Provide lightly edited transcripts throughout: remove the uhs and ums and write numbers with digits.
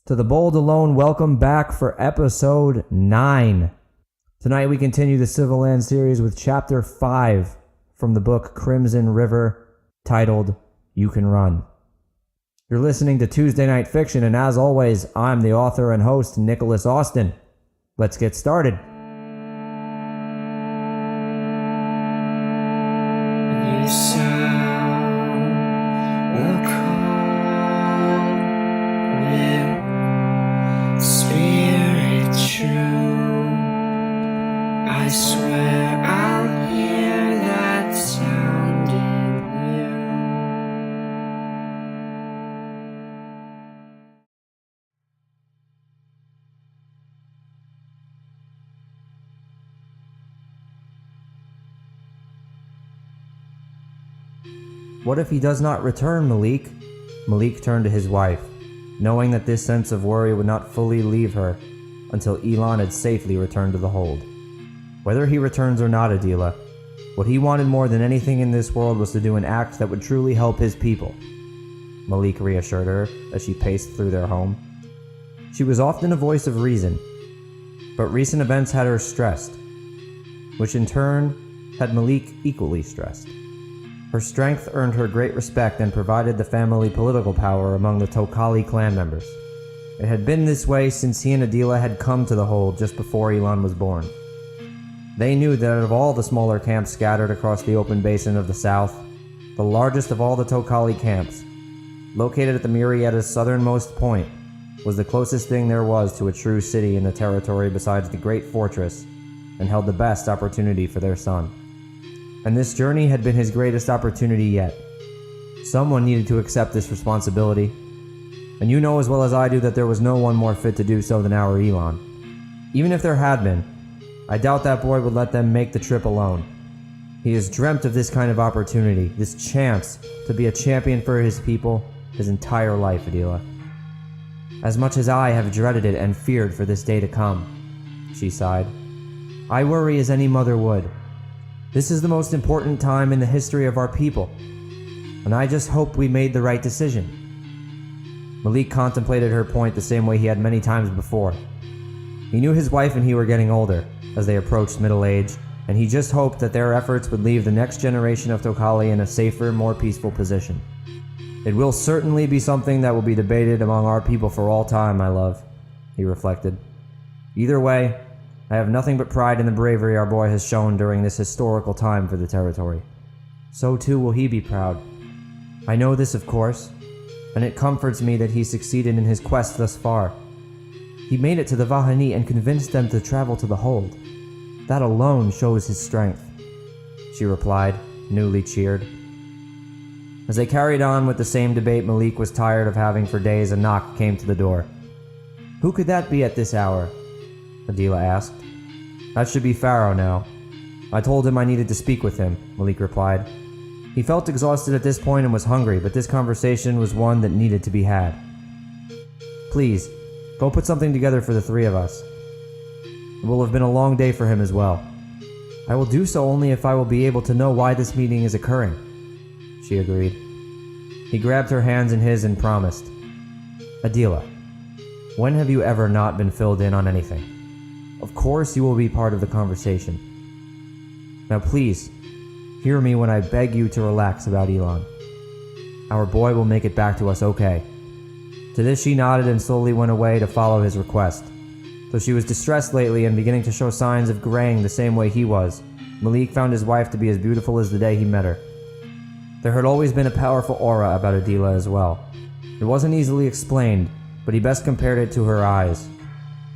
To the Bold Alone, welcome back for episode 9. Tonight we continue the Civilands series with chapter 5 from the book Crimson River, titled You Can Run. You're listening to Tuesday Night Fiction, and as always, I'm the author and host, Nicholas Austin. Let's get started. What if he does not return, Malik? Malik turned to his wife, knowing that this sense of worry would not fully leave her until Elon had safely returned to the hold. Whether he returns or not, Adila, what he wanted more than anything in this world was to do an act that would truly help his people, Malik reassured her as she paced through their home. She was often a voice of reason, but recent events had her stressed, which in turn had Malik equally stressed. Her strength earned her great respect and provided the family political power among the Tokali clan members. It had been this way since he and Adila had come to the hold just before Elon was born. They knew that out of all the smaller camps scattered across the open basin of the south, the largest of all the Tokali camps, located at the Murrieta's southernmost point, was the closest thing there was to a true city in the territory besides the great fortress, and held the best opportunity for their son. And this journey had been his greatest opportunity yet. Someone needed to accept this responsibility, and you know as well as I do that there was no one more fit to do so than our Elon. Even if there had been, I doubt that boy would let them make the trip alone. He has dreamt of this kind of opportunity, this chance to be a champion for his people his entire life, Adila. As much as I have dreaded it and feared for this day to come, she sighed. I worry as any mother would. This is the most important time in the history of our people, and I just hope we made the right decision. Malik contemplated her point the same way he had many times before. He knew his wife and he were getting older as they approached middle age, and he just hoped that their efforts would leave the next generation of Tokali in a safer, more peaceful position. It will certainly be something that will be debated among our people for all time, my love, he reflected. Either way, I have nothing but pride in the bravery our boy has shown during this historical time for the territory. So too will he be proud. I know this, of course, and it comforts me that he succeeded in his quest thus far. He made it to the Vahani and convinced them to travel to the hold. That alone shows his strength, she replied, newly cheered. As they carried on with the same debate Malik was tired of having for days, a knock came to the door. Who could that be at this hour? Adila asked. That should be Pharaoh now. I told him I needed to speak with him, Malik replied. He felt exhausted at this point and was hungry, but this conversation was one that needed to be had. Please, go put something together for the three of us. It will have been a long day for him as well. I will do so only if I will be able to know why this meeting is occurring, she agreed. He grabbed her hands in his and promised. Adila, when have you ever not been filled in on anything? Of course you will be part of the conversation. Now please, hear me when I beg you to relax about Elon. Our boy will make it back to us okay. To this she nodded and slowly went away to follow his request. Though she was distressed lately and beginning to show signs of graying the same way he was, Malik found his wife to be as beautiful as the day he met her. There had always been a powerful aura about Adila as well. It wasn't easily explained, but he best compared it to her eyes,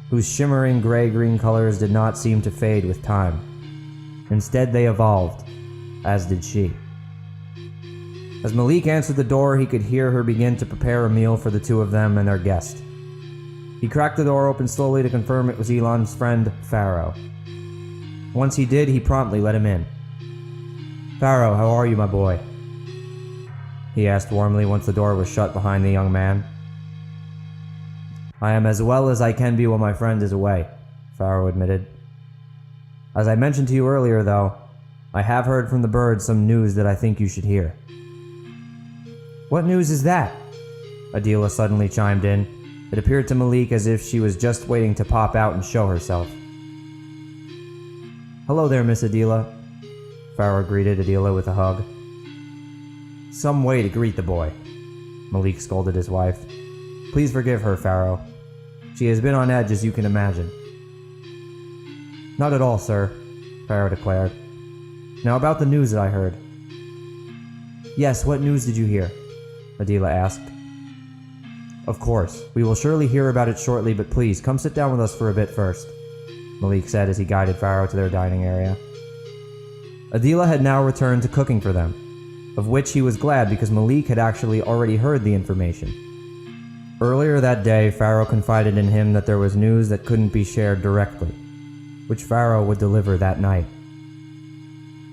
whose shimmering gray-green colors did not seem to fade with time. Instead, they evolved, as did she. As Malik answered the door, he could hear her begin to prepare a meal for the two of them and their guest. He cracked the door open slowly to confirm it was Elon's friend, Pharaoh. Once he did, he promptly let him in. Pharaoh, how are you, my boy? He asked warmly once the door was shut behind the young man. I am as well as I can be while my friend is away, Pharaoh admitted. As I mentioned to you earlier, though, I have heard from the birds some news that I think you should hear. What news is that? Adila suddenly chimed in. It appeared to Malik as if she was just waiting to pop out and show herself. "Hello there, Miss Adila." Pharaoh greeted Adila with a hug. "Some way to greet the boy," Malik scolded his wife. "Please forgive her, Pharaoh. She has been on edge, as you can imagine." "Not at all, sir," Pharaoh declared. "Now about the news that I heard." "Yes, what news did you hear?" Adila asked. "Of course, we will surely hear about it shortly, but please, come sit down with us for a bit first," Malik said as he guided Pharaoh to their dining area. Adila had now returned to cooking for them, of which he was glad because Malik had actually already heard the information. Earlier that day, Pharaoh confided in him that there was news that couldn't be shared directly, which Pharaoh would deliver that night.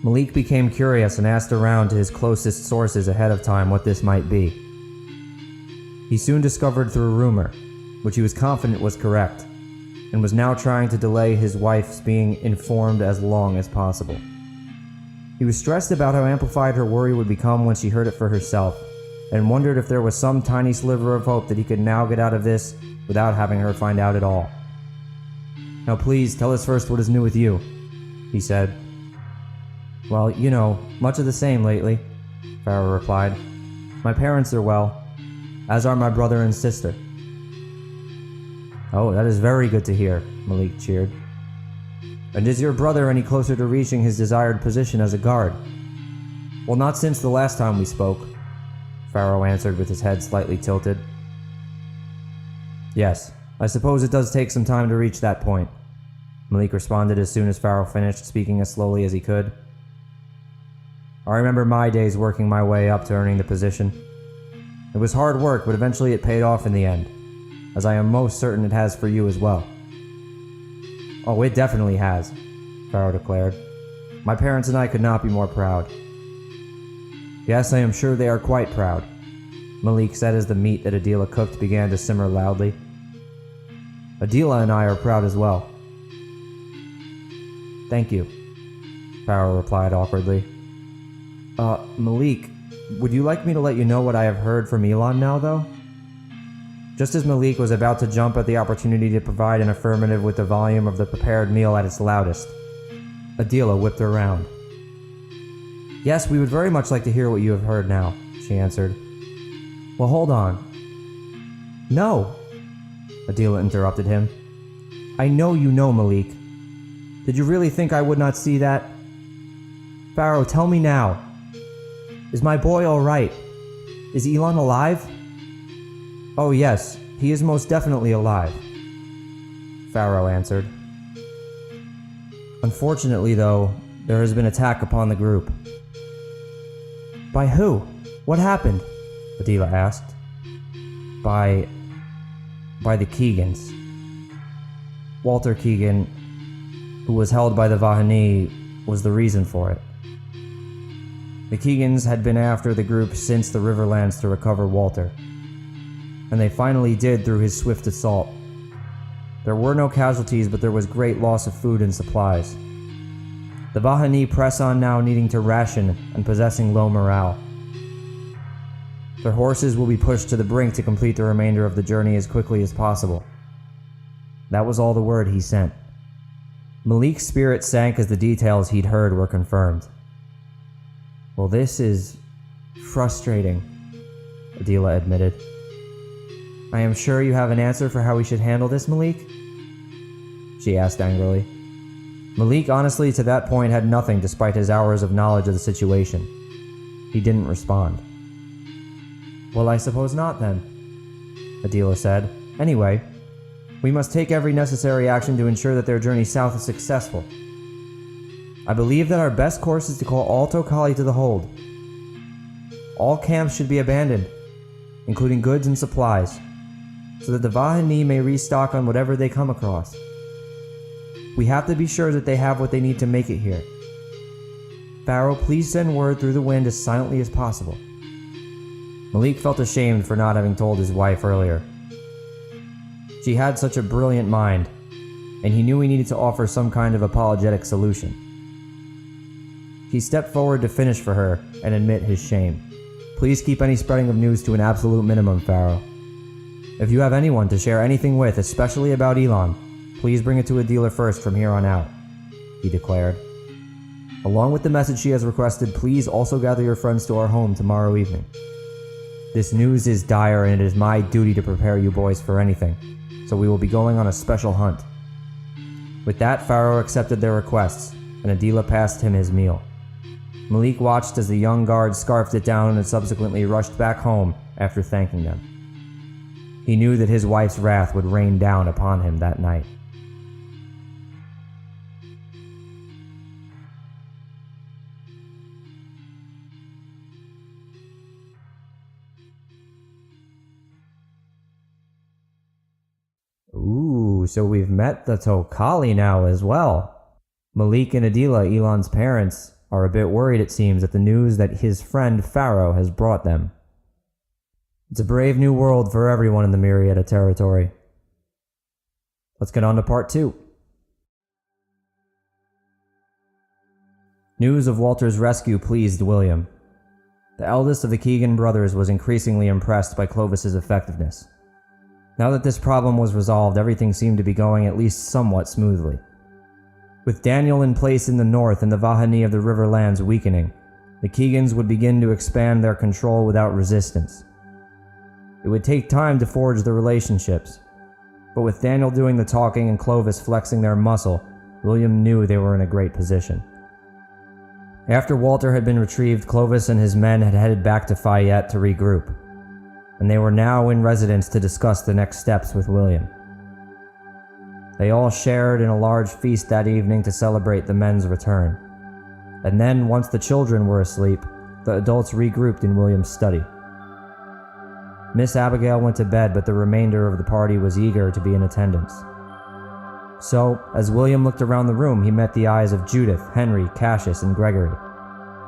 Malik became curious and asked around to his closest sources ahead of time what this might be. He soon discovered through rumor, which he was confident was correct, and was now trying to delay his wife's being informed as long as possible. He was stressed about how amplified her worry would become when she heard it for herself, and wondered if there was some tiny sliver of hope that he could now get out of this without having her find out at all. "Now please, tell us first what is new with you," he said. "Well, you know, much of the same lately," Pharaoh replied. "My parents are well, as are my brother and sister." "Oh, that is very good to hear," Malik cheered. "And is your brother any closer to reaching his desired position as a guard?" "Well, not since the last time we spoke," Pharaoh answered with his head slightly tilted. "Yes, I suppose it does take some time to reach that point," Malik responded as soon as Pharaoh finished, speaking as slowly as he could. "I remember my days working my way up to earning the position. It was hard work, but eventually it paid off in the end, as I am most certain it has for you as well." "Oh, it definitely has," Pharaoh declared. "My parents and I could not be more proud." "Yes, I am sure they are quite proud," Malik said as the meat that Adila cooked began to simmer loudly. "Adila and I are proud as well." "Thank you," Pharaoh replied awkwardly. Malik, would you like me to let you know what I have heard from Elon now, though?" Just as Malik was about to jump at the opportunity to provide an affirmative with the volume of the prepared meal at its loudest, Adila whipped around. "Yes, we would very much like to hear what you have heard now," she answered. "Well, hold on." "No," Adila interrupted him. "I know you know, Malik. Did you really think I would not see that? Pharaoh, tell me now. Is my boy all right? Is Elon alive?" "Oh yes, he is most definitely alive," Pharaoh answered. "Unfortunately, though, there has been attack upon the group." "By who? What happened?" Adila asked. By the Keagans. Walter Keagan, who was held by the Vahani, was the reason for it. The Keagans had been after the group since the Riverlands to recover Walter, and they finally did through his swift assault. There were no casualties, but there was great loss of food and supplies. The Vahani press on now, needing to ration and possessing low morale. Their horses will be pushed to the brink to complete the remainder of the journey as quickly as possible. That was all the word he sent. Malik's spirit sank as the details he'd heard were confirmed. "Well, this is frustrating," Adila admitted. "I am sure you have an answer for how we should handle this, Malik?" she asked angrily. Malik honestly to that point had nothing despite his hours of knowledge of the situation. He didn't respond. "Well, I suppose not then," Adila said. "Anyway, we must take every necessary action to ensure that their journey south is successful. I believe that our best course is to call all Tokali to the hold. All camps should be abandoned, including goods and supplies, so that the Vahani may restock on whatever they come across. We have to be sure that they have what they need to make it here. Pharaoh, please send word through the wind as silently as possible." Malik felt ashamed for not having told his wife earlier. She had such a brilliant mind, and he knew he needed to offer some kind of apologetic solution. He stepped forward to finish for her and admit his shame. "Please keep any spreading of news to an absolute minimum, Pharaoh. If you have anyone to share anything with, especially about Elon, please bring it to Adila first from here on out," he declared. "Along with the message she has requested, please also gather your friends to our home tomorrow evening. This news is dire and it is my duty to prepare you boys for anything, so we will be going on a special hunt." With that, Pharaoh accepted their requests, and Adila passed him his meal. Malik watched as the young guard scarfed it down and subsequently rushed back home after thanking them. He knew that his wife's wrath would rain down upon him that night. Ooh, so we've met the Tokali now as well. Malik and Adila, Elon's parents, are a bit worried, it seems, at the news that his friend Pharaoh has brought them. It's a brave new world for everyone in the Myriad territory. Let's get on to part 2. News of Walter's rescue pleased William. The eldest of the Keagan brothers was increasingly impressed by Clovis's effectiveness. Now that this problem was resolved, everything seemed to be going at least somewhat smoothly. With Daniel in place in the north and the Vahani of the Riverlands weakening, the Keagans would begin to expand their control without resistance. It would take time to forge the relationships, but with Daniel doing the talking and Clovis flexing their muscle, William knew they were in a great position. After Walter had been retrieved, Clovis and his men had headed back to Fayette to regroup, and they were now in residence to discuss the next steps with William. They all shared in a large feast that evening to celebrate the men's return. And then, once the children were asleep, the adults regrouped in William's study. Miss Abigail went to bed, but the remainder of the party was eager to be in attendance. So, as William looked around the room, he met the eyes of Judith, Henry, Cassius, and Gregory,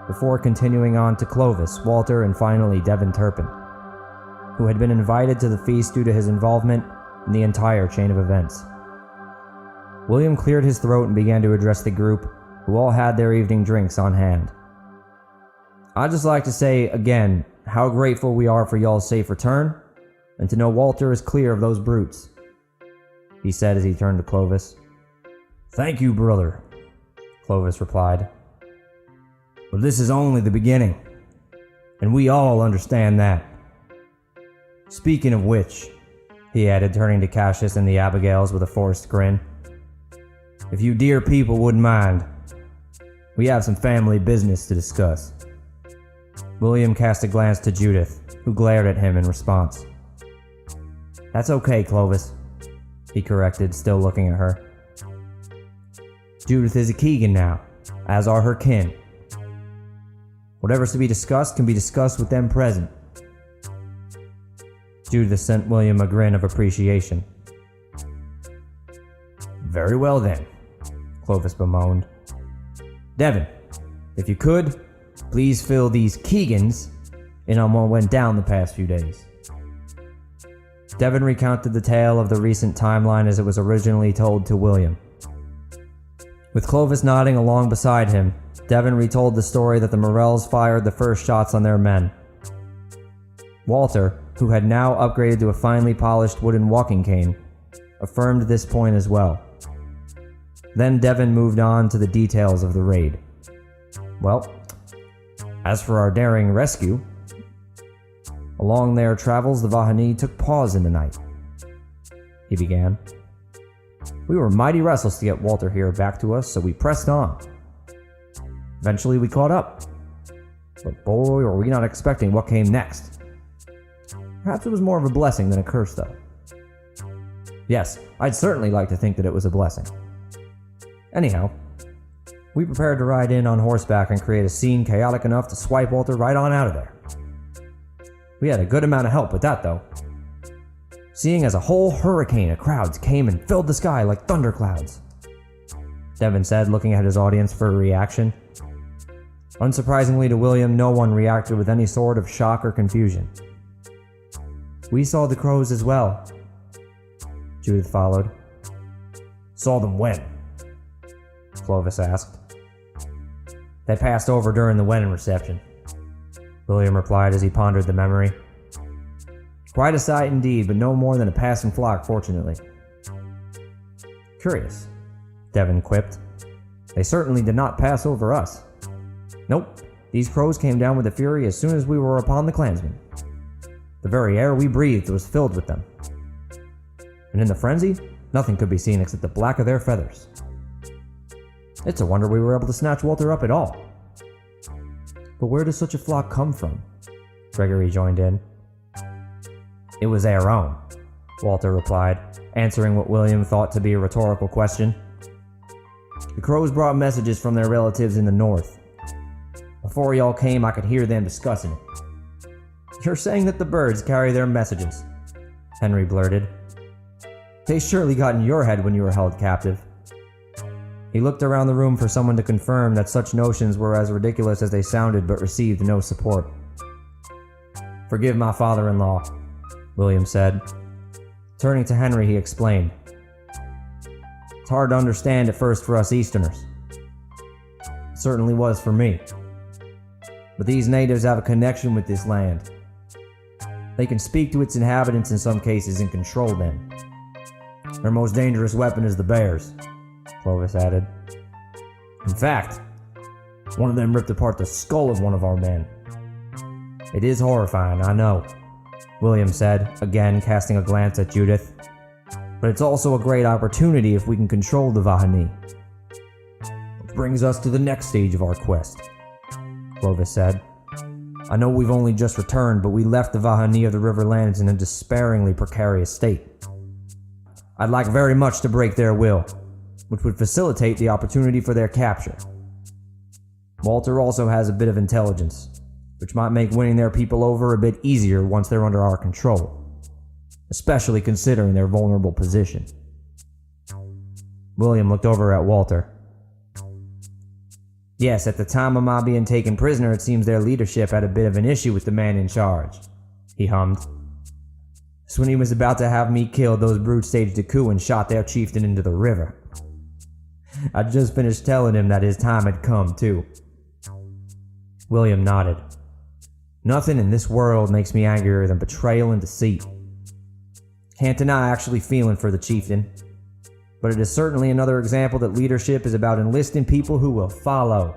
before continuing on to Clovis, Walter, and finally Devin Turpin, who had been invited to the feast due to his involvement in the entire chain of events. William cleared his throat and began to address the group, who all had their evening drinks on hand. "I'd just like to say, again, how grateful we are for y'all's safe return, and to know Walter is clear of those brutes," he said as he turned to Clovis. "Thank you, brother," Clovis replied. "But this is only the beginning, and we all understand that. Speaking of which," he added, turning to Cassius and the Abigails with a forced grin, "if you dear people wouldn't mind, we have some family business to discuss." William cast a glance to Judith, who glared at him in response. "That's okay, Clovis," he corrected, still looking at her. "Judith is a Keagan now, as are her kin. Whatever's to be discussed can be discussed with them present." Judith sent William a grin of appreciation. "Very well then," Clovis bemoaned. "Devin, if you could, please fill these Keagans in on what went down the past few days." Devin recounted the tale of the recent timeline as it was originally told to William. With Clovis nodding along beside him, Devin retold the story that the Morels fired the first shots on their men. Walter, who had now upgraded to a finely polished wooden walking cane, affirmed this point as well. Then Devin moved on to the details of the raid. "Well, as for our daring rescue, along their travels the Vahani took pause in the night," he began. "We were mighty restless to get Walter here back to us, so we pressed on. Eventually we caught up, but boy were we not expecting what came next. Perhaps it was more of a blessing than a curse, though. Yes, I'd certainly like to think that it was a blessing. Anyhow, we prepared to ride in on horseback and create a scene chaotic enough to swipe Walter right on out of there. We had a good amount of help with that, though, seeing as a whole hurricane of crowds came and filled the sky like thunderclouds," Devin said, looking at his audience for a reaction. Unsurprisingly to William, no one reacted with any sort of shock or confusion. "We saw the crows as well," Judith followed. "Saw them when?" Clovis asked. "They passed over during the wedding reception," William replied as he pondered the memory. Quite a sight indeed, but no more than a passing flock, fortunately. Curious, Devon quipped. They certainly did not pass over us. Nope, these crows came down with a fury as soon as we were upon the clansmen. The very air we breathed was filled with them. And in the frenzy, nothing could be seen except the black of their feathers. It's a wonder we were able to snatch Walter up at all. But where does such a flock come from? Gregory joined in. It was our own, Walter replied, answering what William thought to be a rhetorical question. The crows brought messages from their relatives in the north. Before y'all came, I could hear them discussing it. You're saying that the birds carry their messages, Henry blurted. They surely got in your head when you were held captive. He looked around the room for someone to confirm that such notions were as ridiculous as they sounded but received no support. Forgive my father-in-law, William said. Turning to Henry, he explained. It's hard to understand at first for us Easterners. It certainly was for me. But these natives have a connection with this land. They can speak to its inhabitants in some cases and control them. Their most dangerous weapon is the bears, Clovis added. In fact, one of them ripped apart the skull of one of our men. It is horrifying, I know, William said, again casting a glance at Judith. But it's also a great opportunity if we can control the Vahani. Which brings us to the next stage of our quest, Clovis said. I know we've only just returned, but we left the Vahani of the Riverlands in a despairingly precarious state. I'd like very much to break their will, which would facilitate the opportunity for their capture. Walter also has a bit of intelligence, which might make winning their people over a bit easier once they're under our control, especially considering their vulnerable position. William looked over at Walter. Yes, at the time of my being taken prisoner, it seems their leadership had a bit of an issue with the man in charge, he hummed. So when he was about to have me killed, those brutes staged a coup and shot their chieftain into the river. I'd just finished telling him that his time had come, too. William nodded. Nothing in this world makes me angrier than betrayal and deceit. Can't deny actually feeling for the chieftain, but it is certainly another example that leadership is about enlisting people who will follow.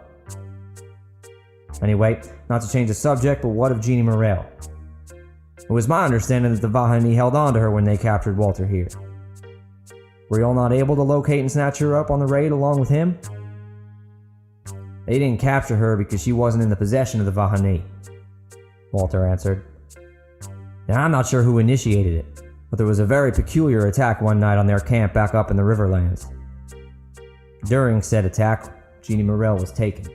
Anyway, not to change the subject, but what of Jeannie Morel? It was my understanding that the Vahani held on to her when they captured Walter here. Were y'all not able to locate and snatch her up on the raid along with him? They didn't capture her because she wasn't in the possession of the Vahani, Walter answered. Now I'm not sure who initiated it, but there was a very peculiar attack one night on their camp back up in the Riverlands. During said attack, Jeannie Morel was taken.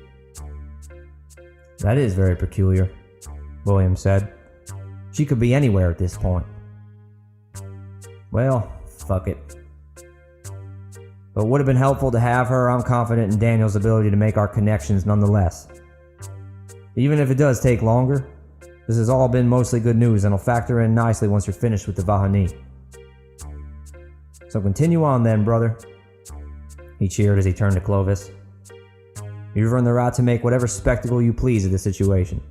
That is very peculiar, William said. She could be anywhere at this point. Well, fuck it. But it would have been helpful to have her. I'm confident in Daniel's ability to make our connections nonetheless. Even if it does take longer, this has all been mostly good news and will factor in nicely once you're finished with the Vahani. So continue on then, brother, he cheered as he turned to Clovis. You've earned the right to make whatever spectacle you please of the situation.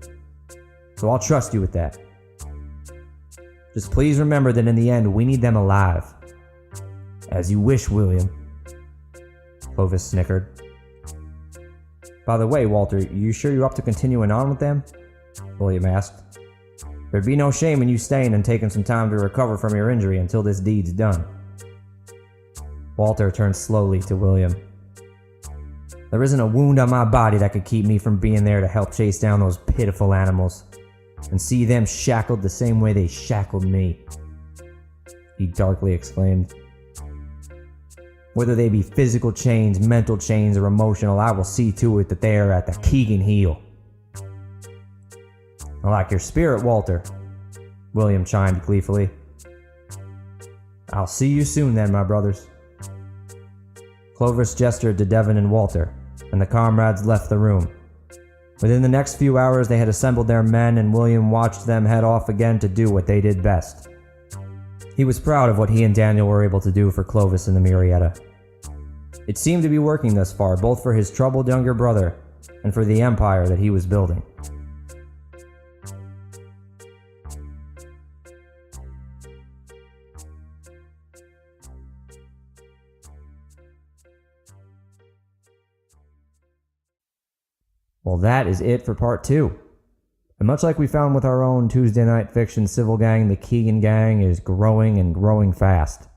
So I'll trust you with that. Just please remember that in the end, we need them alive. As you wish, William. Clovis snickered. By the way, Walter, you sure you're up to continuing on with them? William asked. There'd be no shame in you staying and taking some time to recover from your injury until this deed's done. Walter turned slowly to William. There isn't a wound on my body that could keep me from being there to help chase down those pitiful animals and see them shackled the same way they shackled me, he darkly exclaimed. Whether they be physical chains, mental chains, or emotional, I will see to it that they are at the Keagan heel. I like your spirit, Walter, William chimed gleefully. I'll see you soon then, my brothers. Clovis gestured to Devon and Walter, and the comrades left the room. Within the next few hours they had assembled their men, and William watched them head off again to do what they did best. He was proud of what he and Daniel were able to do for Clovis and the Murrieta. It seemed to be working thus far, both for his troubled younger brother and for the empire that he was building. Well, that is it for part 2. And much like we found with our own Tuesday Night Fiction civil gang, the Keagan gang is growing and growing fast.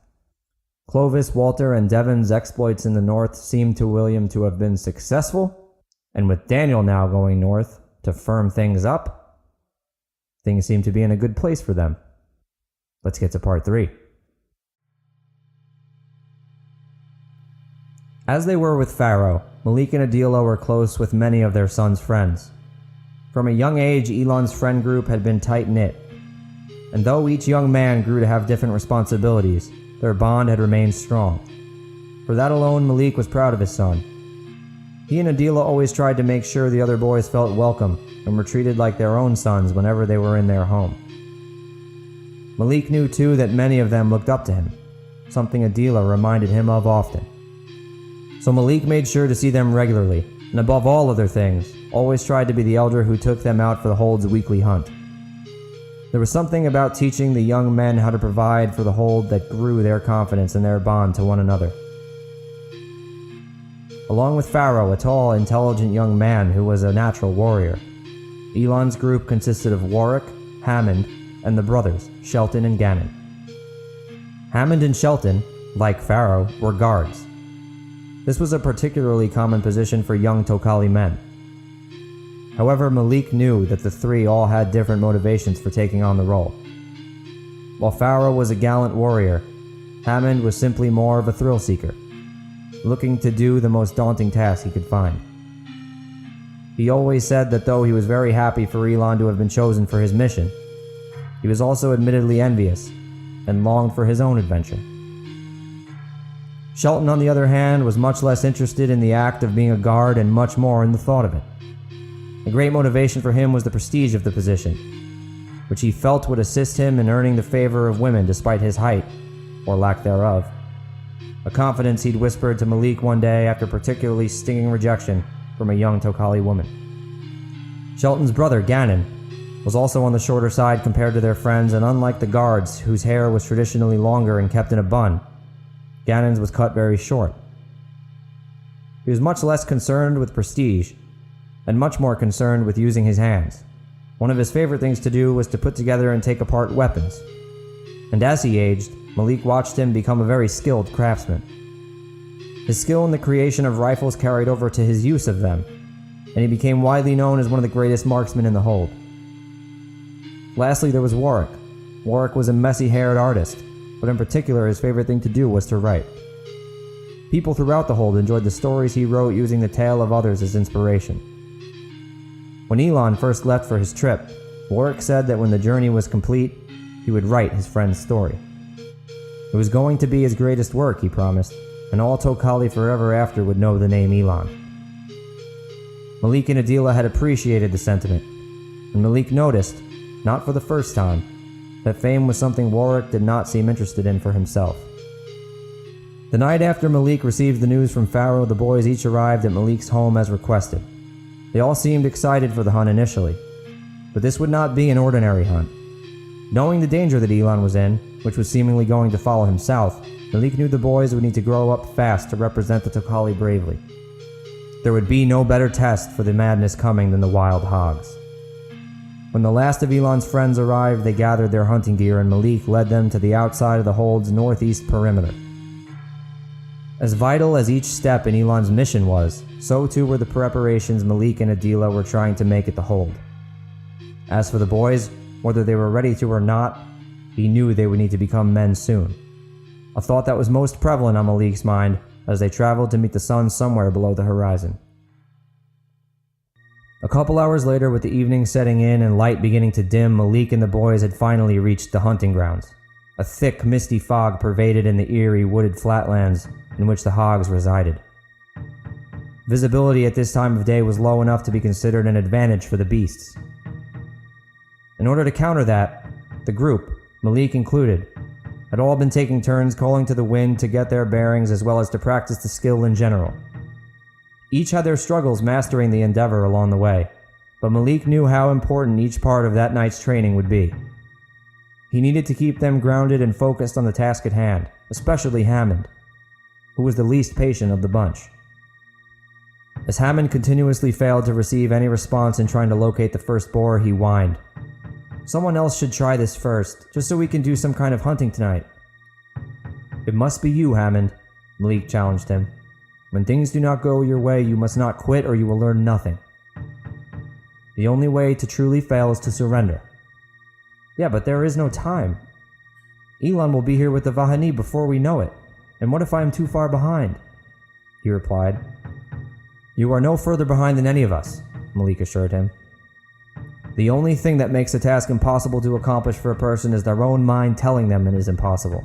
Clovis, Walter, and Devon's exploits in the north seem to William to have been successful, and with Daniel now going north to firm things up, things seem to be in a good place for them. Let's get to part 3. As they were with Pharaoh, Malik and Adila were close with many of their son's friends. From a young age, Elon's friend group had been tight-knit, and though each young man grew to have different responsibilities, their bond had remained strong. For that alone, Malik was proud of his son. He and Adila always tried to make sure the other boys felt welcome and were treated like their own sons whenever they were in their home. Malik knew too that many of them looked up to him, something Adila reminded him of often. So Malik made sure to see them regularly, and above all other things, always tried to be the elder who took them out for the Hold's weekly hunt. There was something about teaching the young men how to provide for the Hold that grew their confidence and their bond to one another. Along with Pharaoh, a tall, intelligent young man who was a natural warrior, Elon's group consisted of Warwick, Hammond, and the brothers, Shelton and Gannon. Hammond and Shelton, like Pharaoh, were guards. This was a particularly common position for young Tokali men. However, Malik knew that the three all had different motivations for taking on the role. While Pharaoh was a gallant warrior, Hammond was simply more of a thrill-seeker, looking to do the most daunting task he could find. He always said that though he was very happy for Elon to have been chosen for his mission, he was also admittedly envious and longed for his own adventure. Shelton, on the other hand, was much less interested in the act of being a guard and much more in the thought of it. A great motivation for him was the prestige of the position, which he felt would assist him in earning the favor of women despite his height, or lack thereof. A confidence he'd whispered to Malik one day after particularly stinging rejection from a young Tokali woman. Shelton's brother, Gannon, was also on the shorter side compared to their friends, and unlike the guards, whose hair was traditionally longer and kept in a bun, Gannon's was cut very short. He was much less concerned with prestige, and much more concerned with using his hands. One of his favorite things to do was to put together and take apart weapons. And as he aged, Malik watched him become a very skilled craftsman. His skill in the creation of rifles carried over to his use of them, and he became widely known as one of the greatest marksmen in the Hold. Lastly, there was Warwick. Warwick was a messy-haired artist, but in particular his favorite thing to do was to write. People throughout the Hold enjoyed the stories he wrote using the tale of others as inspiration. When Elon first left for his trip, Warwick said that when the journey was complete, he would write his friend's story. It was going to be his greatest work, he promised, and all Tokali forever after would know the name Elon. Malik and Adila had appreciated the sentiment, and Malik noticed, not for the first time, that fame was something Warwick did not seem interested in for himself. The night after Malik received the news from Pharaoh, the boys each arrived at Malik's home as requested. They all seemed excited for the hunt initially, but this would not be an ordinary hunt. Knowing the danger that Elon was in, which was seemingly going to follow him south, Malik knew the boys would need to grow up fast to represent the Tokali bravely. There would be no better test for the madness coming than the wild hogs. When the last of Elon's friends arrived, they gathered their hunting gear and Malik led them to the outside of the Hold's northeast perimeter. As vital as each step in Elon's mission was, so too were the preparations Malik and Adila were trying to make at the Hold. As for the boys, whether they were ready to or not, he knew they would need to become men soon. A thought that was most prevalent on Malik's mind as they traveled to meet the sun somewhere below the horizon. A couple hours later, with the evening setting in and light beginning to dim, Malik and the boys had finally reached the hunting grounds. A thick, misty fog pervaded in the eerie, wooded flatlands in which the hogs resided. Visibility at this time of day was low enough to be considered an advantage for the beasts. In order to counter that, the group, Malik included, had all been taking turns calling to the wind to get their bearings as well as to practice the skill in general. Each had their struggles mastering the endeavor along the way, but Malik knew how important each part of that night's training would be. He needed to keep them grounded and focused on the task at hand, especially Hammond, who was the least patient of the bunch. As Hammond continuously failed to receive any response in trying to locate the first boar, he whined. "Someone else should try this first, just so we can do some kind of hunting tonight." "It must be you, Hammond," Malik challenged him. "When things do not go your way, you must not quit or you will learn nothing. The only way to truly fail is to surrender." "Yeah, but there is no time. Elon will be here with the Vahani before we know it. And what if I am too far behind?" he replied. "You are no further behind than any of us," Malik assured him. "The only thing that makes a task impossible to accomplish for a person is their own mind telling them it is impossible.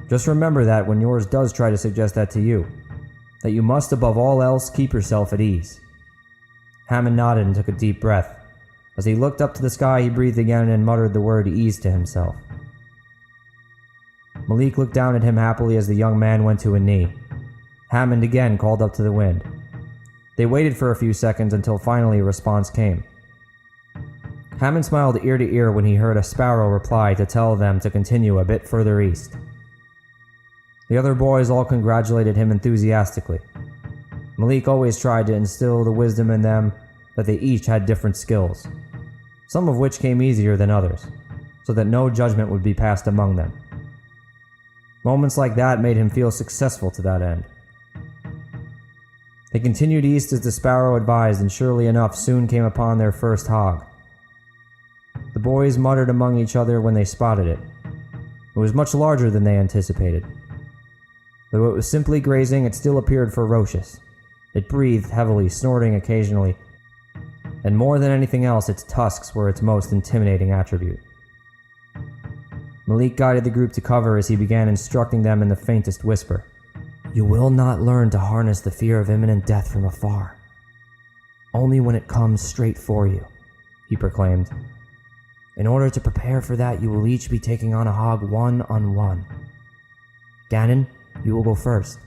Just remember that when yours does try to suggest that to you, that you must above all else keep yourself at ease." Hammond nodded and took a deep breath. As he looked up to the sky, he breathed again and muttered the word ease to himself. Malik looked down at him happily as the young man went to a knee. Hammond again called up to the wind. They waited for a few seconds until finally a response came. Hammond smiled ear to ear when he heard a sparrow reply to tell them to continue a bit further east. The other boys all congratulated him enthusiastically. Malik always tried to instill the wisdom in them that they each had different skills, some of which came easier than others, so that no judgment would be passed among them. Moments like that made him feel successful to that end. They continued east as the sparrow advised, and surely enough soon came upon their first hog. The boys muttered among each other when they spotted it. It was much larger than they anticipated. Though it was simply grazing, it still appeared ferocious. It breathed heavily, snorting occasionally, and more than anything else, its tusks were its most intimidating attribute. Malik guided the group to cover as he began instructing them in the faintest whisper. "You will not learn to harness the fear of imminent death from afar. Only when it comes straight for you," he proclaimed. "In order to prepare for that, you will each be taking on a hog one-on-one. Gannon, you will go first.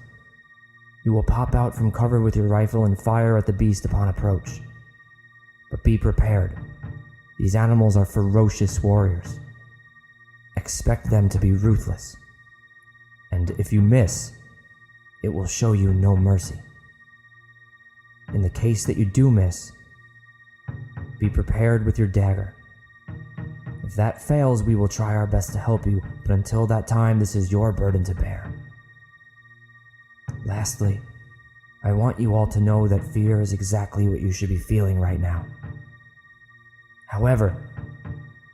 You will pop out from cover with your rifle and fire at the beast upon approach. But be prepared. These animals are ferocious warriors. Expect them to be ruthless. And if you miss, it will show you no mercy. In the case that you do miss, be prepared with your dagger. If that fails, we will try our best to help you, but until that time, this is your burden to bear. Lastly, I want you all to know that fear is exactly what you should be feeling right now. However,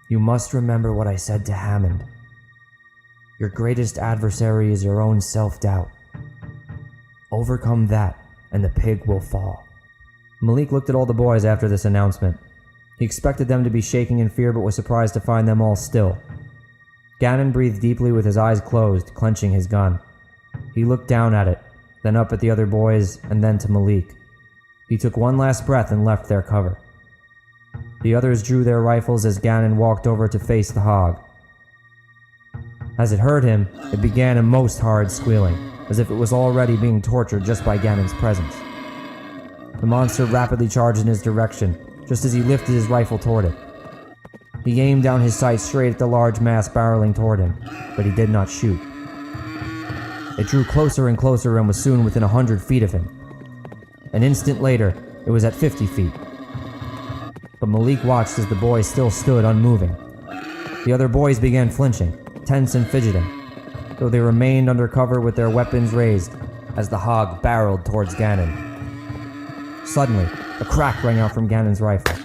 you must remember what I said to Hammond. Your greatest adversary is your own self-doubt. Overcome that, and the pig will fall." Malik looked at all the boys after this announcement. He expected them to be shaking in fear, but was surprised to find them all still. Gannon breathed deeply with his eyes closed, clenching his gun. He looked down at it, then up at the other boys, and then to Malik. He took one last breath and left their cover. The others drew their rifles as Gannon walked over to face the hog. As it heard him, it began a most horrid squealing, as if it was already being tortured just by Gannon's presence. The monster rapidly charged in his direction, just as he lifted his rifle toward it. He aimed down his sight straight at the large mass barreling toward him, but he did not shoot. It drew closer and closer and was soon within 100 feet of him. An instant later, it was at 50 feet. But Malik watched as the boys still stood unmoving. The other boys began flinching, tense and fidgeting, though they remained under cover with their weapons raised as the hog barreled towards Gannon. Suddenly, a crack rang out from Gannon's rifle.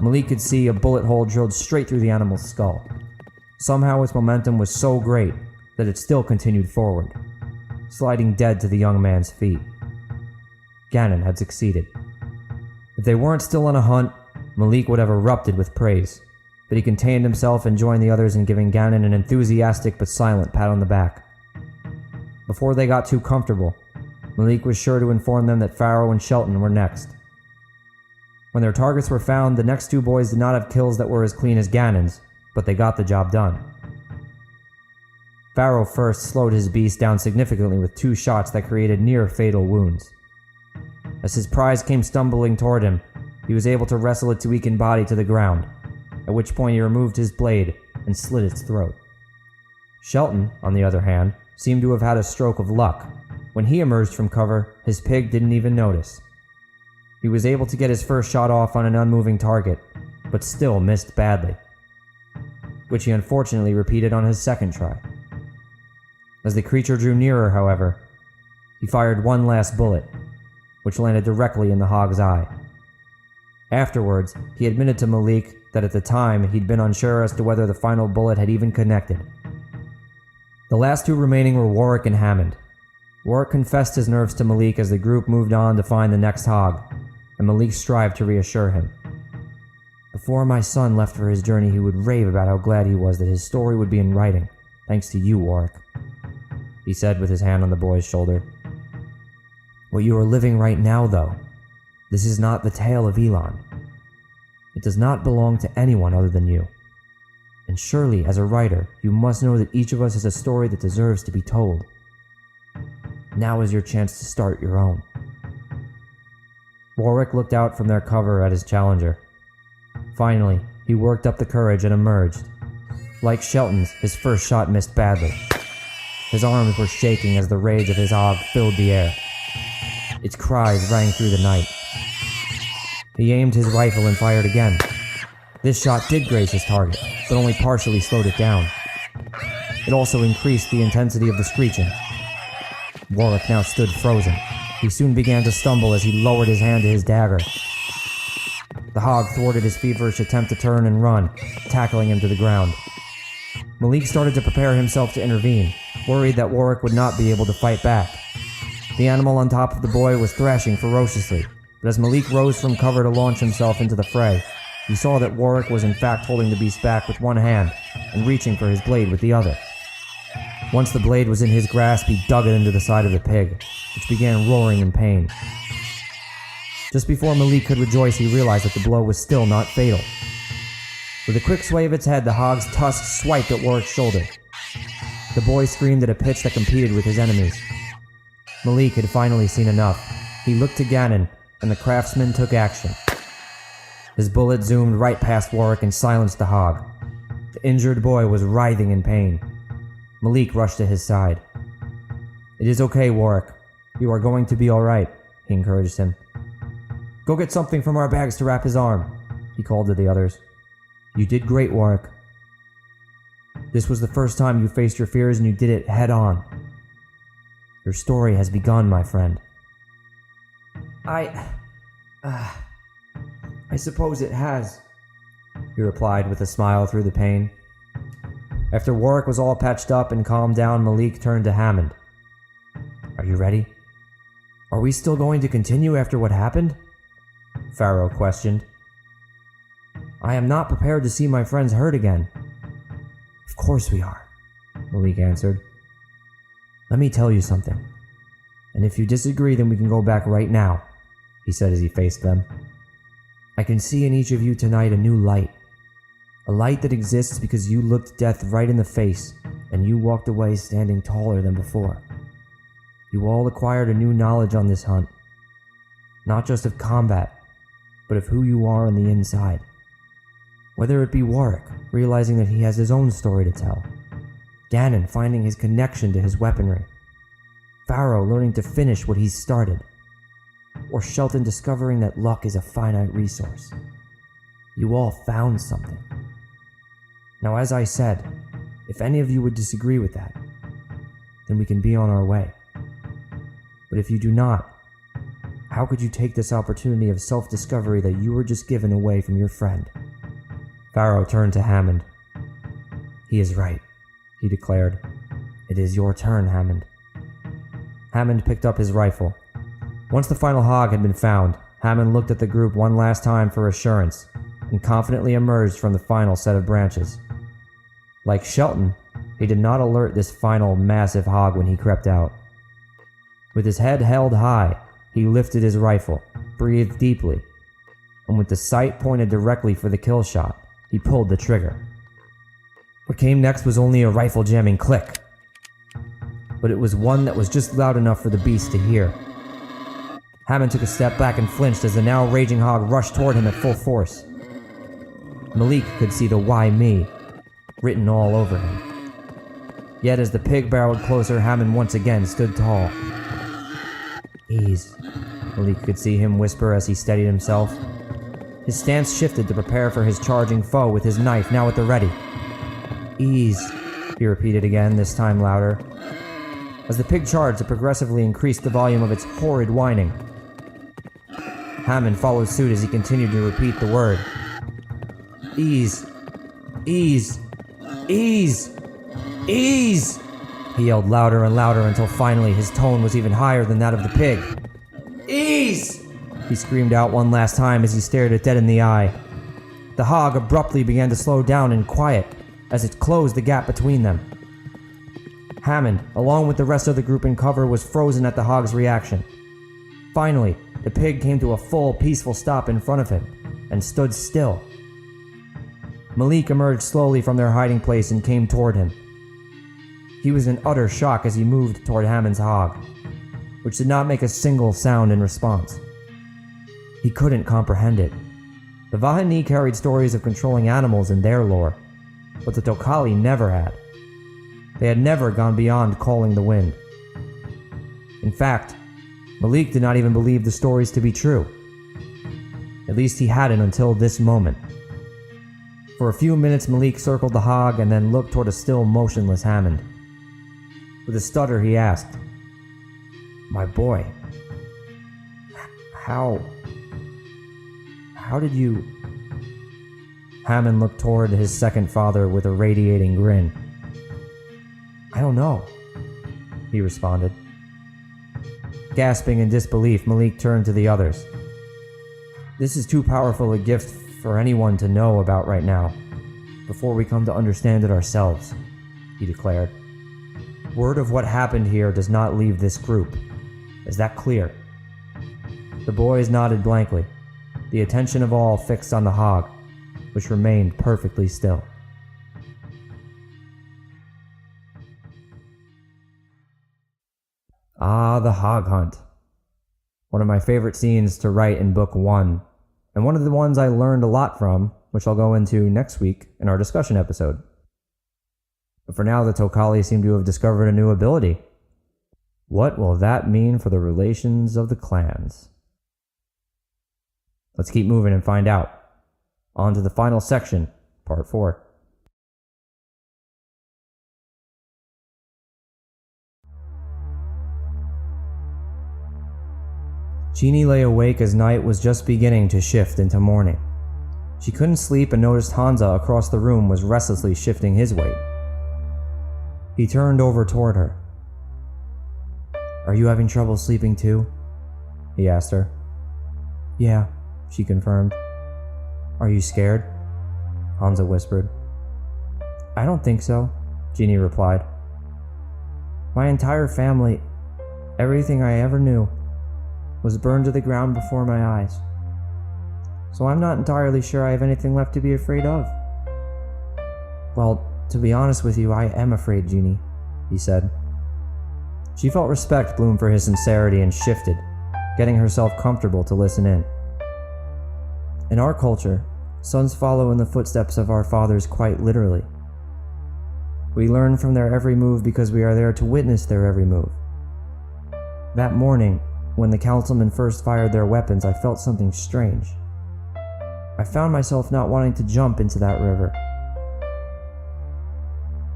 Malik could see a bullet hole drilled straight through the animal's skull. Somehow its momentum was so great that it still continued forward, sliding dead to the young man's feet. Gannon had succeeded. If they weren't still on a hunt, Malik would have erupted with praise, but he contained himself and joined the others in giving Gannon an enthusiastic but silent pat on the back. Before they got too comfortable, Malik was sure to inform them that Farrow and Shelton were next. When their targets were found, the next two boys did not have kills that were as clean as Gannon's, but they got the job done. Farrow first slowed his beast down significantly with 2 shots that created near-fatal wounds. As his prize came stumbling toward him, he was able to wrestle its weakened body to the ground, at which point he removed his blade and slit its throat. Shelton, on the other hand, seemed to have had a stroke of luck, When he emerged from cover, his pig didn't even notice. He was able to get his first shot off on an unmoving target, but still missed badly, which he unfortunately repeated on his second try. As the creature drew nearer, however, he fired one last bullet, which landed directly in the hog's eye. Afterwards, he admitted to Malik that at the time he'd been unsure as to whether the final bullet had even connected. The last two remaining were Warwick and Hammond. Warwick confessed his nerves to Malik as the group moved on to find the next hog, and Malik strived to reassure him. Before my son left for his journey, he would rave about how glad he was that his story would be in writing, thanks to you, Warwick, he said with his hand on the boy's shoulder. What you are living right now, though, this is not the tale of Elon. It does not belong to anyone other than you. And surely, as a writer, you must know that each of us has a story that deserves to be told. Now is your chance to start your own. Warwick looked out from their cover at his challenger. Finally, he worked up the courage and emerged. Like Shelton's, his first shot missed badly. His arms were shaking as the rage of his hog filled the air. Its cries rang through the night. He aimed his rifle and fired again. This shot did graze his target, but only partially slowed it down. It also increased the intensity of the screeching. Warwick now stood frozen. He soon began to stumble as he lowered his hand to his dagger. The hog thwarted his feverish attempt to turn and run, tackling him to the ground. Malik started to prepare himself to intervene, worried that Warwick would not be able to fight back. The animal on top of the boy was thrashing ferociously, but as Malik rose from cover to launch himself into the fray, he saw that Warwick was in fact holding the beast back with one hand and reaching for his blade with the other. Once the blade was in his grasp, he dug it into the side of the pig, which began roaring in pain. Just before Malik could rejoice, he realized that the blow was still not fatal. With a quick sway of its head, the hog's tusk swiped at Warwick's shoulder. The boy screamed at a pitch that competed with his enemies. Malik had finally seen enough. He looked to Gannon, and the craftsman took action. His bullet zoomed right past Warwick and silenced the hog. The injured boy was writhing in pain. Malik rushed to his side. It is okay, Warwick. You are going to be alright, he encouraged him. Go get something from our bags to wrap his arm, he called to the others. You did great, Warwick. This was the first time you faced your fears and you did it head on. Your story has begun, my friend. I suppose it has, he replied with a smile through the pain. After Warwick was all patched up and calmed down, Malik turned to Hammond. Are you ready? Are we still going to continue after what happened? Pharaoh questioned. I am not prepared to see my friends hurt again. Of course we are, Malik answered. Let me tell you something. And if you disagree, then we can go back right now, he said as he faced them. I can see in each of you tonight a new light. A light that exists because you looked death right in the face and you walked away standing taller than before. You all acquired a new knowledge on this hunt. Not just of combat, but of who you are on the inside. Whether it be Warwick, realizing that he has his own story to tell. Gannon finding his connection to his weaponry. Pharaoh learning to finish what he's started. Or Shelton discovering that luck is a finite resource. You all found something. Now, as I said, if any of you would disagree with that, then we can be on our way. But if you do not, how could you take this opportunity of self-discovery that you were just given away from your friend? Pharaoh turned to Hammond. He is right, he declared. It is your turn, Hammond. Hammond picked up his rifle. Once the final hog had been found, Hammond looked at the group one last time for assurance and confidently emerged from the final set of branches. Like Shelton, he did not alert this final massive hog when he crept out. With his head held high, he lifted his rifle, breathed deeply, and with the sight pointed directly for the kill shot, he pulled the trigger. What came next was only a rifle-jamming click, but it was one that was just loud enough for the beast to hear. Hammond took a step back and flinched as the now raging hog rushed toward him at full force. Malik could see the "Why me?" written all over him. Yet as the pig barreled closer, Hammond once again stood tall. Ease, Malik could see him whisper as he steadied himself. His stance shifted to prepare for his charging foe with his knife now at the ready. Ease, he repeated again, this time louder. As the pig charged, it progressively increased the volume of its horrid whining. Hammond followed suit as he continued to repeat the word. Ease, ease, ease, ease! He yelled louder and louder until finally his tone was even higher than that of the pig. Ease! He screamed out one last time as he stared it dead in the eye. The hog abruptly began to slow down and quiet as it closed the gap between them. Hammond, along with the rest of the group in cover, was frozen at the hog's reaction. Finally, the pig came to a full, peaceful stop in front of him and stood still. Malik emerged slowly from their hiding place and came toward him. He was in utter shock as he moved toward Hammond's hog, which did not make a single sound in response. He couldn't comprehend it. The Vahani carried stories of controlling animals in their lore, but the Tokali never had. They had never gone beyond calling the wind. In fact, Malik did not even believe the stories to be true. At least he hadn't until this moment. For a few minutes, Malik circled the hog and then looked toward a still motionless Hammond. With a stutter, he asked, "My boy, how did you..." Hammond looked toward his second father with a radiating grin. "I don't know," he responded. Gasping in disbelief, Malik turned to the others. "This is too powerful a gift for anyone to know about right now, before we come to understand it ourselves," he declared. "Word of what happened here does not leave this group. Is that clear?" The boys nodded blankly, the attention of all fixed on the hog, which remained perfectly still. Ah, the hog hunt. One of my favorite scenes to write in Book 1, and one of the ones I learned a lot from, which I'll go into next week in our discussion episode. But for now, the Tokali seem to have discovered a new ability. What will that mean for the relations of the clans? Let's keep moving and find out. On to the final section, Part 4. Jeannie lay awake as night was just beginning to shift into morning. She couldn't sleep and noticed Hansa across the room was restlessly shifting his weight. He turned over toward her. "Are you having trouble sleeping too?" he asked her. "Yeah," she confirmed. "Are you scared?" Hansa whispered. "I don't think so," Jeannie replied. "My entire family, everything I ever knew, was burned to the ground before my eyes. So I'm not entirely sure I have anything left to be afraid of." "Well, to be honest with you, I am afraid, Jeannie," he said. She felt respect bloom for his sincerity and shifted, getting herself comfortable to listen in. "In our culture, sons follow in the footsteps of our fathers quite literally. We learn from their every move because we are there to witness their every move. That morning, when the councilmen first fired their weapons, I felt something strange. I found myself not wanting to jump into that river.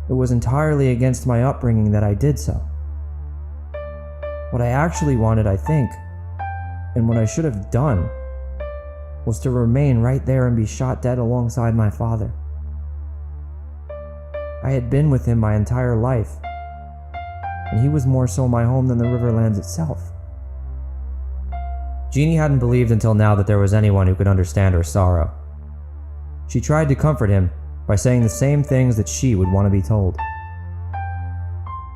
It was entirely against my upbringing that I did so. What I actually wanted, I think, and what I should have done, was to remain right there and be shot dead alongside my father. I had been with him my entire life, and he was more so my home than the Riverlands itself." Jeannie hadn't believed until now that there was anyone who could understand her sorrow. She tried to comfort him by saying the same things that she would want to be told.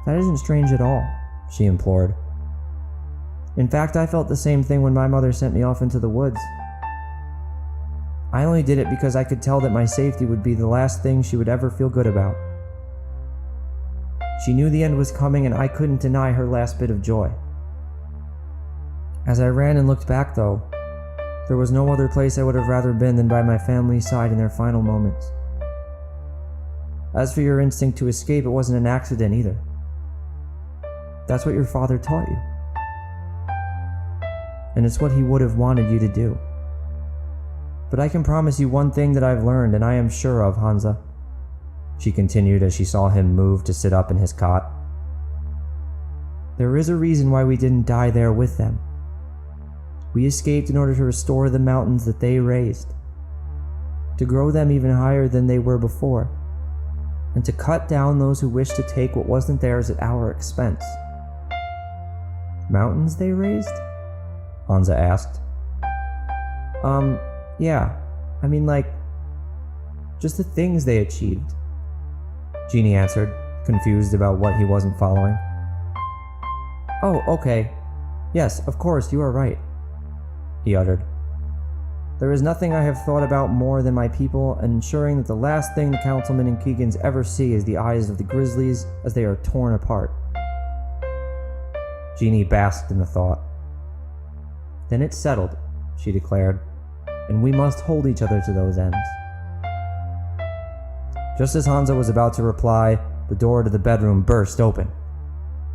"That isn't strange at all," she implored. "In fact, I felt the same thing when my mother sent me off into the woods. I only did it because I could tell that my safety would be the last thing she would ever feel good about. She knew the end was coming, and I couldn't deny her last bit of joy. As I ran and looked back, though, there was no other place I would have rather been than by my family's side in their final moments. As for your instinct to escape, it wasn't an accident either. That's what your father taught you. and it's what he would have wanted you to do. But I can promise you one thing that I've learned and I am sure of, Hansa," she continued as she saw him move to sit up in his cot. "There is a reason why we didn't die there with them. We escaped in order to restore the mountains that they raised, to grow them even higher than they were before, and to cut down those who wished to take what wasn't theirs at our expense." "Mountains they raised?" Hansa asked. Yeah. I mean, like, just the things they achieved," Jeannie answered, confused about what he wasn't following. "Oh, okay. Yes, of course, you are right," he uttered. "There is nothing I have thought about more than my people and ensuring that the last thing the councilmen and Keagans ever see is the eyes of the grizzlies as they are torn apart." Jeannie basked in the thought. "Then it's settled," she declared, "and we must hold each other to those ends." Just as Hansa was about to reply, the door to the bedroom burst open.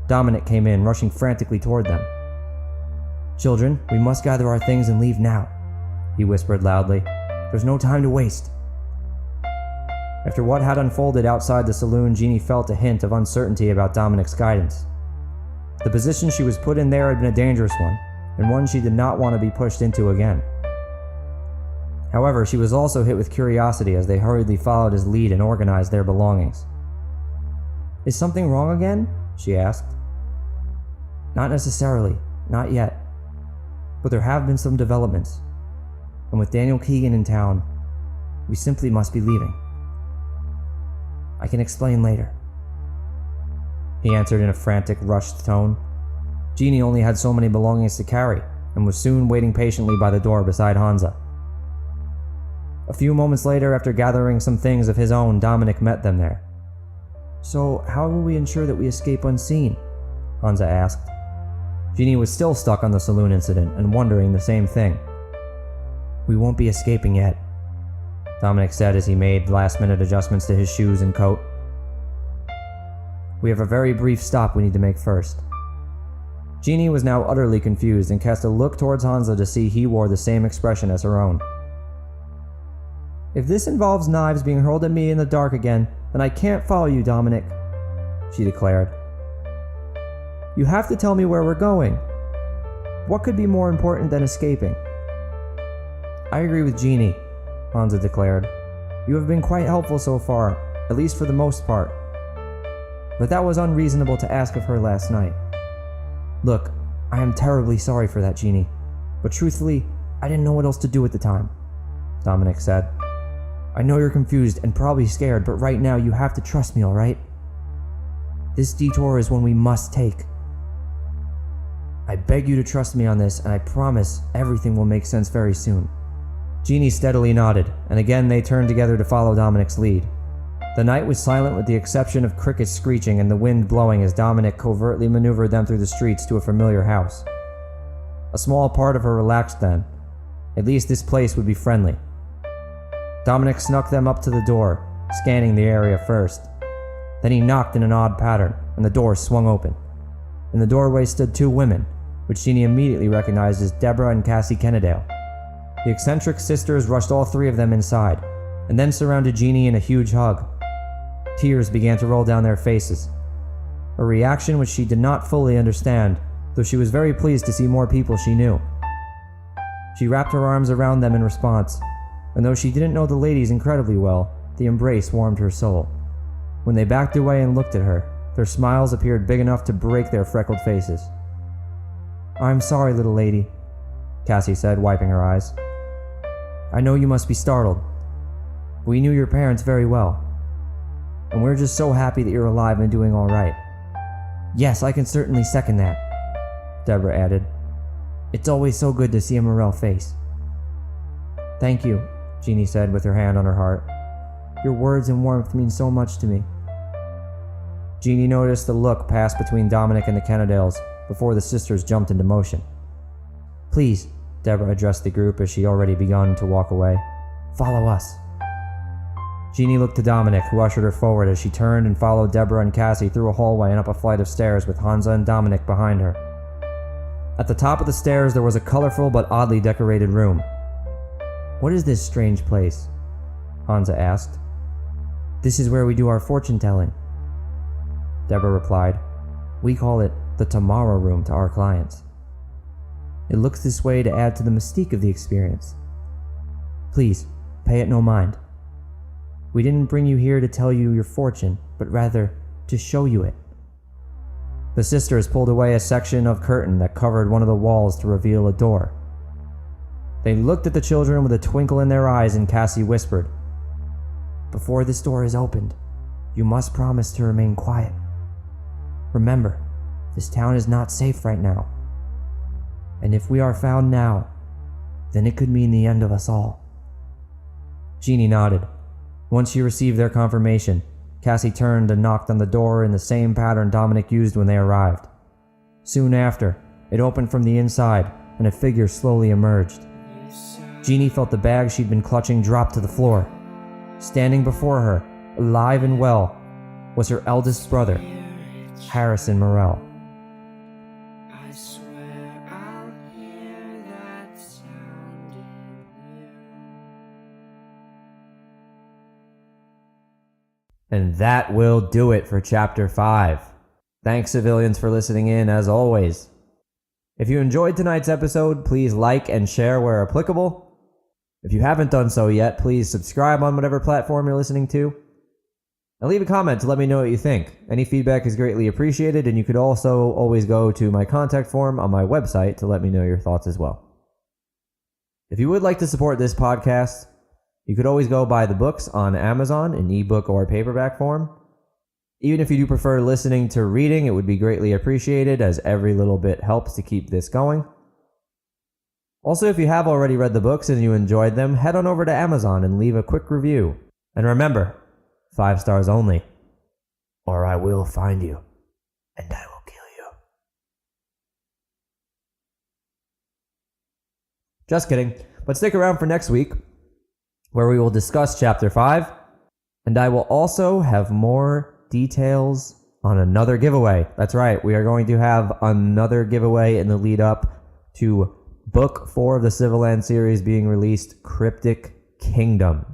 Dominic came in, rushing frantically toward them. "Children, we must gather our things and leave now," he whispered loudly. "There's no time to waste." After what had unfolded outside the saloon, Jeannie felt a hint of uncertainty about Dominic's guidance. The position she was put in there had been a dangerous one, and one she did not want to be pushed into again. However, she was also hit with curiosity as they hurriedly followed his lead and organized their belongings. "Is something wrong again?" she asked. "Not necessarily, not yet. But there have been some developments, and with Daniel Keagan in town, we simply must be leaving. I can explain later," he answered in a frantic, rushed tone. Jeannie only had so many belongings to carry, and was soon waiting patiently by the door beside Hansa. A few moments later, after gathering some things of his own, Dominic met them there. "So, how will we ensure that we escape unseen?" Hansa asked. Jeannie was still stuck on the saloon incident and wondering the same thing. "We won't be escaping yet," Dominic said as he made last-minute adjustments to his shoes and coat. "We have a very brief stop we need to make first." Jeannie was now utterly confused and cast a look towards Hansa to see he wore the same expression as her own. "If this involves knives being hurled at me in the dark again, then I can't follow you, Dominic," she declared. "You have to tell me where we're going. What could be more important than escaping?" "I agree with Jeannie," Hansa declared. "You have been quite helpful so far, at least for the most part. But that was unreasonable to ask of her last night. Look, I am terribly sorry for that, Jeannie, but truthfully, I didn't know what else to do at the time," Dominic said. "I know you're confused and probably scared, but right now you have to trust me, alright? This detour is one we must take. I beg you to trust me on this, and I promise everything will make sense very soon." Jeannie steadily nodded, and again they turned together to follow Dominic's lead. The night was silent with the exception of crickets screeching and the wind blowing as Dominic covertly maneuvered them through the streets to a familiar house. A small part of her relaxed then. At least this place would be friendly. Dominic snuck them up to the door, scanning the area first. Then he knocked in an odd pattern, and the door swung open. In the doorway stood two women, which Jeannie immediately recognized as Deborah and Cassie Kennedale. The eccentric sisters rushed all three of them inside, and then surrounded Jeannie in a huge hug. Tears began to roll down their faces, a reaction which she did not fully understand, though she was very pleased to see more people she knew. She wrapped her arms around them in response, and though she didn't know the ladies incredibly well, the embrace warmed her soul. When they backed away and looked at her, their smiles appeared big enough to break their freckled faces. "I'm sorry, little lady," Cassie said, wiping her eyes. "I know you must be startled. We knew your parents very well, and we're just so happy that you're alive and doing all right." "Yes, I can certainly second that," Deborah added. "It's always so good to see a Morel face." "Thank you," Jeannie said with her hand on her heart. "Your words and warmth mean so much to me." Jeannie noticed the look pass between Dominic and the Kennedales before the sisters jumped into motion. "Please," Deborah addressed the group as she already begun to walk away, "follow us." Jeannie looked to Dominic, who ushered her forward as she turned and followed Deborah and Cassie through a hallway and up a flight of stairs with Hansa and Dominic behind her. At the top of the stairs, there was a colorful but oddly decorated room. "What is this strange place?" Hansa asked. "This is where we do our fortune-telling," Deborah replied. "We call it the Tomorrow Room to our clients. It looks this way to add to the mystique of the experience. Please, pay it no mind. We didn't bring you here to tell you your fortune, but rather to show you it." The sisters pulled away a section of curtain that covered one of the walls to reveal a door. They looked at the children with a twinkle in their eyes, and Cassie whispered, "Before this door is opened, you must promise to remain quiet. Remember, this town is not safe right now. And if we are found now, then it could mean the end of us all." Jeannie nodded. Once she received their confirmation, Cassie turned and knocked on the door in the same pattern Dominic used when they arrived. Soon after, it opened from the inside, and a figure slowly emerged. Jeannie felt the bag she'd been clutching drop to the floor. Standing before her, alive and well, was her eldest brother, Harrison Morell. And that will do it for Chapter 5. Thanks, civilians, for listening in, as always. If you enjoyed tonight's episode, please like and share where applicable. If you haven't done so yet, please subscribe on whatever platform you're listening to. And leave a comment to let me know what you think. Any feedback is greatly appreciated, and you could also always go to my contact form on my website to let me know your thoughts as well. If you would like to support this podcast, you could always go buy the books on Amazon in ebook or paperback form. Even if you do prefer listening to reading, it would be greatly appreciated, as every little bit helps to keep this going. Also, if you have already read the books and you enjoyed them, head on over to Amazon and leave a quick review. And remember, 5 stars only, or I will find you, and I will kill you. Just kidding, but stick around for next week, where we will discuss Chapter 5, and I will also have more details on another giveaway. That's right, we are going to have another giveaway in the lead up to Book 4 of the Civilands series being released, Cryptic Kingdom.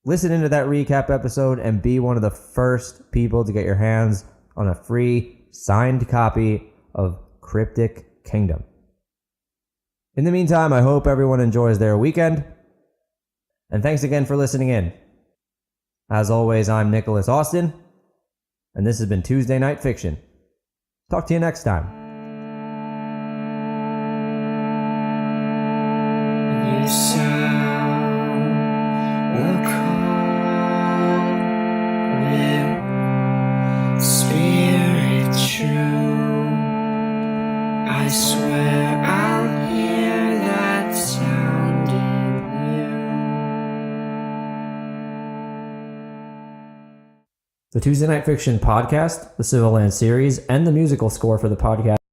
Listen into that recap episode and be one of the first people to get your hands on a free signed copy of Cryptic Kingdom. In the meantime, I hope everyone enjoys their weekend. And thanks again for listening in. As always, I'm Nicholas Austin, and this has been Tuesday Night Fiction. Talk to you next time. You sound will call with spirit true. I swear I'll hear that sound in you. The Tuesday Night Fiction podcast, the Civilands series, and the musical score for the podcast